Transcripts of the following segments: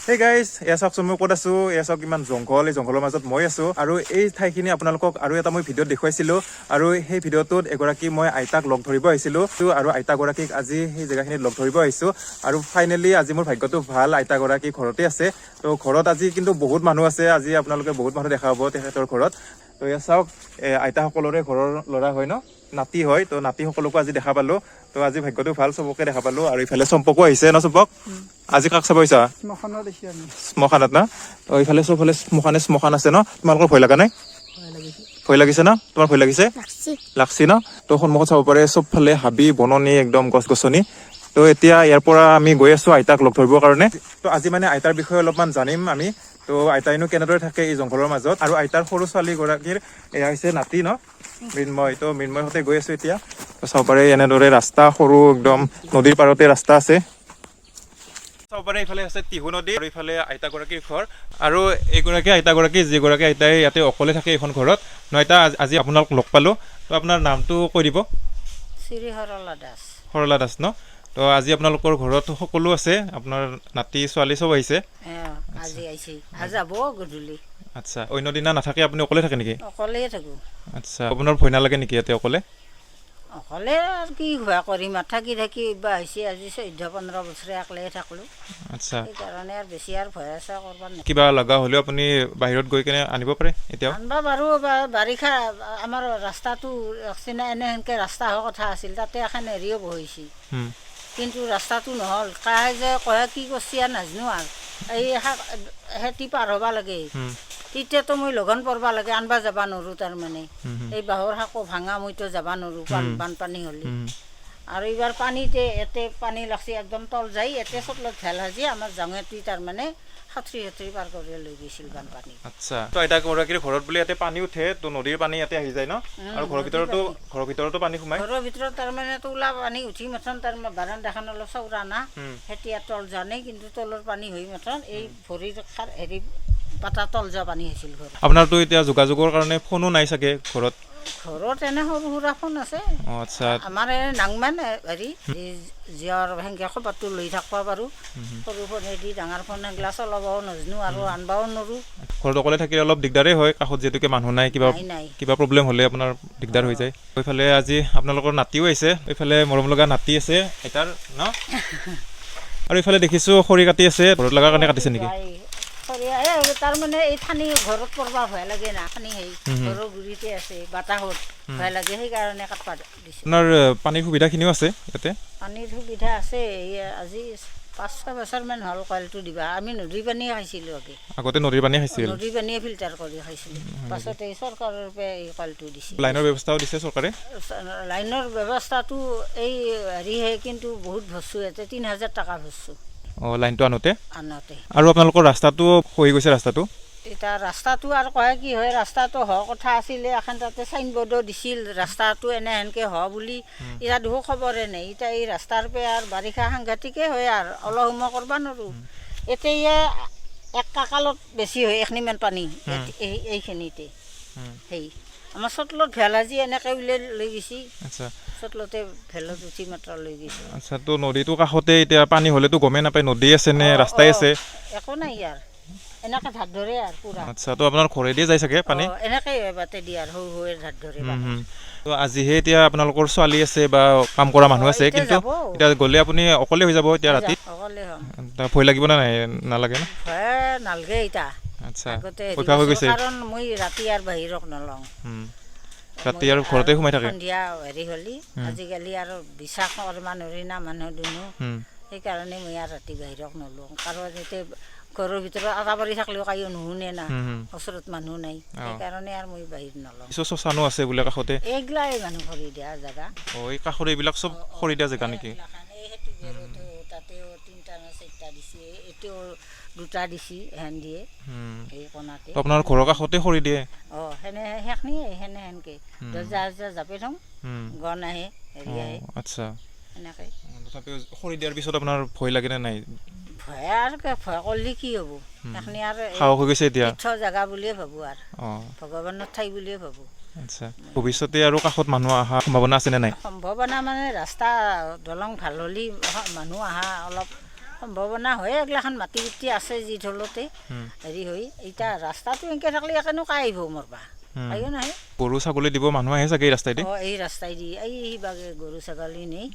Hey guys, এয়া চাওকচোন মই ক'ত আছো এয়া চাওক ইমান জংঘল এই জংঘলৰ মাজত মই আছো আৰু এই ঠাইখিনি আপোনালোকক আৰু এটা মই ভিডিঅ'ত দেখুৱাইছিলো আৰু সেই ভিডিঅ'টোত এগৰাকী মই আইতাক লগ ধৰিব আহিছিলো আৰু আইতাগৰাকীক আজি সেই জেগাখিনিত লগ ধৰিব আহিছো আৰু ফাইনেলি আজি মোৰ ভাগ্যটো ভাল আইতাগৰাকী ঘৰতে আছে তো ঘৰত আজি কিন্তু বহুত মানুহ আছে আজি আপোনালোকে বহুত মানুহ দেখা পাব তেখেতৰ ঘৰত তো এয়া চাওক আইতাসকলৰে ঘৰৰ ল'ৰা হয় ন নাতি হয় তো নাতি সকলকো আজি দেখা পালো তো আজি ভাগ্যটো ভাল চবকে দেখা পালো আৰু ইফালে চম্পকো আহিছে ন চম্পক আজি কাক চাব আহিছা শ্মশানত না তো এইফালে চবফালে শ্মশান আছে ন তোমালোকৰ ভয় লগা নাই ভয় লাগিছে ন তোমাৰ ভয় লাগিছে লাগছি ন তো সন্মুখত চাব পাৰে চবফালে হাবি বননি একদম গছ গছনি তো এতিয়া ইয়াৰ পৰা আমি গৈ আছো আইতাক লগ ধৰিবৰ কাৰণে তো আজি মানে আইতাৰ বিষয়ে অলপমান জানিম আমি তো আইতাইনো কেনেদৰে থাকে এই জংঘলৰ মাজত আৰু আইতাৰ সৰু ছোৱালীগৰাকীৰ এয়া হৈছে নাতি ন মৃন্ময় তো মৃন্ময়ৰ সৈতে গৈ আছো এতিয়া তো চাব পাৰে এনেদৰে ৰাস্তা সৰু একদম নদীৰ পাৰতে ৰাস্তা আছে চাব পাৰে ইফালে আছে টিহু নদী আৰু ইফালে আইতাগৰাকীৰ ঘৰ আৰু এইগৰাকী আইতাগৰাকী যিগৰাকী আইতাই ইয়াতে অকলে থাকে এইখন ঘৰত ন আইতা আজি আপোনালোক লগ পালোঁ তো আপোনাৰ নামটো কৈ দিব শ্ৰী সৰলা দাস সৰলা দাস ন তো আজি আপোনালোকৰ ঘৰত সকলো আছে আপোনাৰ নাতি ছোৱালী চব আহিছে আজি আহিছে আজি যাব গধূলি আচ্ছা অন্য দিনা নাথাকে আপুনি অকলে থাকে নেকি অকলেই থাকোঁ আচ্ছা আপোনাৰ ভয় নালাগে নেকি ইয়াতে অকলে অকলে আৰু কি ভয় কৰিম থাকি থাকি বা হৈছে আজি 14-15 বছৰে একলাই থাকলোঁ আচ্ছা সেইকাৰণে আৰু বেছি আৰু ভয় আছে কৰিব নাই কিবা লগা হ'লেও আপুনি বাহিৰত গৈ কেনে আনিব পাৰে এতিয়াও আনবা বাৰু বাৰিষা আমাৰ ৰাস্তাটো চিনা এনে সেনেকৈ ৰাস্তা হোৱা কথা আছিল তাতে এখন হেৰিও বহিছে কিন্তু ৰাস্তাটো নহ'ল কাই যে কয় কি কৰিছে আৰু নাজানো আৰু এই খেতি পাৰ হ'ব লাগে তেতিয়াতো মই লগন পৰব লাগে আনবা যাব নোৱাৰোঁ তাৰমানে এই বাঁহৰ শাকো ভাঙা মইতো যাব নোৱাৰোঁ বানপানী হ'লে আৰু এইবাৰ পানীতে এতে পানী লাগছে একদম তল যায় এতে চটলত ভেল সাজি আমাৰ জঙেটি তাৰমানে সাঁতৰি পাৰ কৰি লৈ গৈছিল বানপানী আচ্ছা তো আইতাগৰাকীৰ ঘৰত বোলে ইয়াতে পানী উঠে তো নদীৰ পানী ইয়াতে আহি যায় ন আৰু ঘৰৰ ভিতৰতো পানী সোমায় ঘৰৰ ভিতৰত তাৰমানে তোলা পানী উঠি মাথন তাৰমানে বাৰান্দাখন অলপ চৌৰা না এতিয়া তল জানে কিন্তু তলৰ পানী হৈ মাথন এই ভৰিৰ হেৰি পাতা তল যোৱা পানী হৈছিল ঘৰত আপোনাৰতো এতিয়া যোগাযোগৰ কাৰণে ফোনো নাই চাগে ঘৰত এনে সৰু সুৰা ফোন আছে আচ্ছা আমাৰ এই নাংমান হেৰি জীয়ৰ সেনেকৈ খবৰটো লৈ থাকিব পাৰোঁ সৰু ফোনেদি ডাঙৰ ফোন সেইগিলা চলাবও নাজানো আৰু আনবাও নোৱাৰোঁ ঘৰত অকলে থাকিলে অলপ দিগদাৰেই হয় কাষত যিহেতুকে মানুহ নাই কিবা প্ৰব্লেম হ'লে আপোনাৰ দিগদাৰ হৈ যায় এইফালে আজি আপোনালোকৰ নাতিও আহিছে এইফালে মৰম লগা নাতি আছে আইতাৰ ন আৰু এইফালে দেখিছোঁ খৰি কাটি আছে ঘৰত লগাৰ কাৰণে কাটিছে নেকি তাৰমানে এই ঠানি ঘৰত পৰবা ভয় লাগে না ঠানি সেই ঘৰৰ গুৰিতে আছে বাতাহত ভয় লাগে সেইকাৰণে কাটবা দিছে আপোনাৰ পানীৰ সুবিধাখিনিও আছে ইয়াতে পানীৰ সুবিধা আছে আজি 5-6 বছৰমান হ'ল কলটো দিবা আমি নদীৰ পানীয়ে খাইছিলোঁ আগতে নদীৰ পানী খাইছিল নদীৰ পানীয়ে ফিল্টাৰ কৰি খাইছিলোঁ পাছতে এই চৰকাৰৰ পৰা এই কলটো দিছে লাইনৰ ব্যৱস্থাও দিছে চৰকাৰে লাইনৰ ব্যৱস্থাটো এই হেৰিহে কিন্তু বহুত ভৰছোঁ ইয়াতে 3,000 টকা ভৰছোঁ লাইনটো আনোতে আৰু আপোনালোকৰ ৰাস্তাটো হৈ গৈছে ৰাস্তাটো এতিয়া ৰাস্তাটো আৰু কয় কি হয় ৰাস্তাটো হোৱাৰ কথা আছিলে এখন তাতে চাইনবোৰ্ডো দিছিল ৰাস্তাটো এনে সেনেকৈ হোৱা বুলি এতিয়া দেখো খবৰে নাই এতিয়া এই ৰাস্তাৰ পৰা আৰু বাৰিষা সাংঘাতিকে হয় আৰু অলপ সময় কৰিব নোৱাৰোঁ এতিয়া এক কাকালত বেছি হয় এখিনিমান পানী এইখিনিতে সেই আমাৰ চটলত ভেল আজি এনেকৈ উলিয়াই লৈ গৈছি চটলতে ভেলত উঠি মাত্ৰ লৈ গৈছে আচ্ছা তো নদীটো কাষতে এতিয়া পানী হ'লেতো গমেই নাপায় নদী আছে নে ৰাস্তাই আছে একো নাই ইয়াৰ এনেকৈ ধাৰ ধৰে আৰু পুৰা আচ্ছা তো আপোনাৰ ঘৰেদি যায় চাগে পানী এনেকৈ বাটে দি আৰু সৰু ধাৰ ধৰে তো আজিহে এতিয়া আপোনালোকৰ ছোৱালী আছে বা কাম কৰা মানুহ আছে কিন্তু এতিয়া গ'লে আপুনি অকলে হৈ যাব এতিয়া ৰাতি অকলে ভয় লাগিব নে নাই নালাগে ন ভয় নালাগে এতিয়া আচ্ছা অভ্যাস হৈ গৈছে কাৰণ মই ৰাতি আৰু বাহিৰত নলওঁ ৰাতি আৰু ঘৰতে সোমাই থাকে সন্ধিয়া হেৰি হ'লি আজিকালি আৰু বিশ্বাস কৰিব নোৱাৰি না মানুহ দুনো সেইকাৰণে মই আৰু ৰাতি বাহিৰত নলওঁ কাৰণ এতিয়া ঘৰৰ ভিতৰত আটা পাৰি থাকিলেও কায়ো নুশুনে না ওচৰত মানুহ নাই সেইকাৰণে আৰু মই বাহিৰত নলওঁ শ্মশানো আছে বোলে কাষতে এইগিলাই মানুহ খৰি দিয়া জেগা এই কাষৰ এইবিলাক চব খৰি দিয়া জেগা নেকি তাতেও 3টা নে 4টা দিছে এতিয়াও 2টা দিছে হেন দিয়ে এই কোণাতে আপোনাৰ ঘৰৰ কাষতে খৰি দিয়ে সেনে সেনেকৈ দৰ্জা জাপি থওঁ গণ আহে হেৰি আহে আচ্ছা সেনেকৈ তথাপিও খৰি দিয়াৰ পিছত আপোনাৰ ভয় লাগে নে নাই ভয় আৰু ভয় কৰিলে কি হ'ব সেইখিনি আৰু সাহস হৈ গৈছে এতিয়া তীৰ্থ জেগা বুলিয়ে ভাবোঁ আৰু ভগৱানৰ ঠাই বুলিয়ে ভাবোঁ আচ্ছা ভৱিষ্যতে আৰু কাষত মানুহ অহা সম্ভাৱনা আছে নে নাই সম্ভাৱনা মানে ৰাস্তা দলং ভাল হ'লে মানুহ অহা অলপ সম্ভাৱনা হয় এইগিলাখান মাটি উটি আছে যি ধৰলতে হেৰি হৈ এতিয়া ৰাস্তাটো এনেকৈ থাকিলে একেনো কাই আহিব মৰবা আহিও নাহে গৰু ছাগলী দিব মানুহ আহে চাগে এই ৰাস্তাইদি অঁ এই ৰাস্তাই দি এই সিভাগে গৰু ছাগলী নেই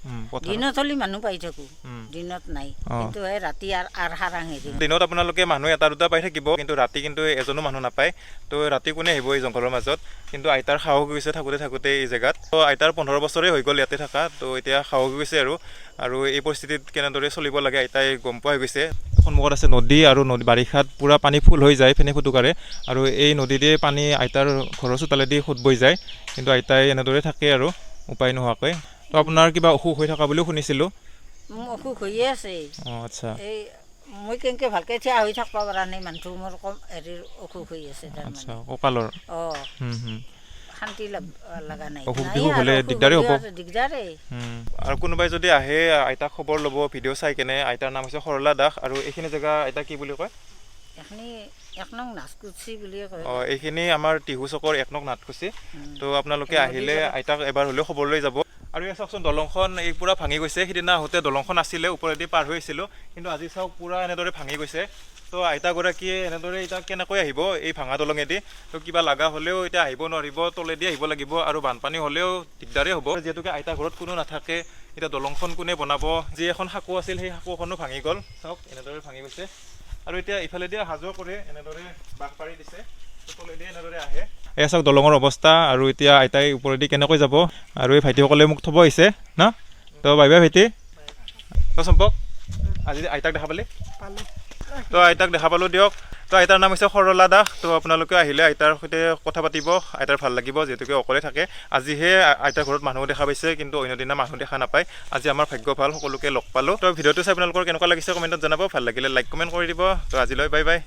দিনত হ'লে মানুহ পাই থাকোঁ দিনত নাই কিন্তু এই ৰাতি আৰু সাৰাং হেৰি দিনত আপোনালোকে মানুহ এটা দুটা পাই থাকিব কিন্তু ৰাতি কিন্তু এজনো মানুহ নাপায় তো ৰাতি কোনে আহিব এই জংঘলৰ মাজত কিন্তু আইতাৰ সাহস গৈছে থাকোঁতে এই জেগাত তো আইতাৰ 15 বছৰে হৈ গ'ল ইয়াতে থকা তো এতিয়া সাহস গৈছে আৰু এই পৰিস্থিতিত কেনেদৰে চলিব লাগে আইতাই গম পোৱা হৈ গৈছে সন্মুখত আছে নদী আৰু বাৰিষাত পূৰা পানী ফুল হৈ যায় ফেনে ফুটুকাৰে আৰু এই নদীতে পানী আইতাৰ ঘৰৰ চোতালেদি সোঁত বৈ যায় কিন্তু আইতাই এনেদৰে থাকে আৰু উপায় নোহোৱাকৈ তো আপোনাৰ কিবা অসুখ হৈ থকা বুলিও শুনিছিলোঁ মোৰ অসুখ হৈয়ে আছে অঁ আচ্ছা এই মই কেনেকৈ ভালকৈ থিয়া হৈ থাকিব পৰা নাই মানুহটো মোৰ কম হেৰিৰ অসুখ হৈ আছে আচ্ছা তাৰমানে কঁকালৰ অঁ শান্তি লগা নাই অসুখ নাই বিসুখ আৰু হ'লে অসুখ দিগদাৰেই হ'ব হ'লে দিগদাৰেই আৰু কোনোবাই যদি আহে আইতাক খবৰ ল'ব ভিডিঅ' চাই কেনে আইতাৰ নাম হৈছে সৰলা দাস আৰু এইখিনি জেগা আইতা কি বুলি কয় এইখিনি 1 নং নাচকুচি বুলিয়ে কয় অঁ এইখিনি আমাৰ টিহু চকৰ 1 নং নাটকুচি তো আপোনালোকে আহিলে আইতাক এবাৰ হ'লেও খবৰ লৈ যাব আৰু এই চাওকচোন দলংখন এই পূৰা ভাঙি গৈছে সিদিনা আহোঁতে দলংখন আছিলে ওপৰেদি পাৰ হৈ আহিছিলোঁ কিন্তু আজি চাওক পূৰা এনেদৰে ভাঙি গৈছে তো আইতাগৰাকীয়ে এনেদৰে এতিয়া কেনেকৈ আহিব এই ভাঙা দলঙেদি তো কিবা লগা হ'লেও এতিয়া আহিব নোৱাৰিব তলেদি আহিব লাগিব আৰু বানপানী হ'লেও দিগদাৰেই হ'ব যিহেতুকে আইতা ঘৰত কোনো নাথাকে এতিয়া দলংখন কোনে বনাব যি এখন সাঁকো আছিল সেই সাঁকোখনো ভাঙি গ'ল চাওক এনেদৰে ভাঙি গৈছে আৰু এতিয়া ইফালেদি অহা যোৱা কৰে এনেদৰে বাঘ পাৰি দিছে তলেদি এনেদৰে আহে এয়া চাওক দলঙৰ অৱস্থা আৰু এতিয়া আইতাই ওপৰেদি কেনেকৈ যাব আৰু এই ভাইটিসকলে মোক থ'ব আহিছে না তো বাই বাই ভাইটি তো চম্পক আজি আইতাক দেখা পালি তো আইতাক দেখা পালোঁ দিয়ক তো আইতাৰ নাম হৈছে সৰলা দাস তো আপোনালোকে আহিলে আইতাৰ সৈতে কথা পাতিব আইতাৰ ভাল লাগিব যিহেতুকে অকলে থাকে আজিহে আইতাৰ ঘৰত মানুহ দেখা পাইছে কিন্তু অন্য দিনা মানুহ দেখা নাপায় আজি আমাৰ ভাগ্য ভাল সকলোকে লগ পালোঁ তো ভিডিঅ'টো চাই আপোনালোকৰ কেনেকুৱা লাগিছে কমেণ্টত জনাব ভাল লাগিলে লাইক কমেণ্ট কৰি দিব তো আজিলৈ বাই বাই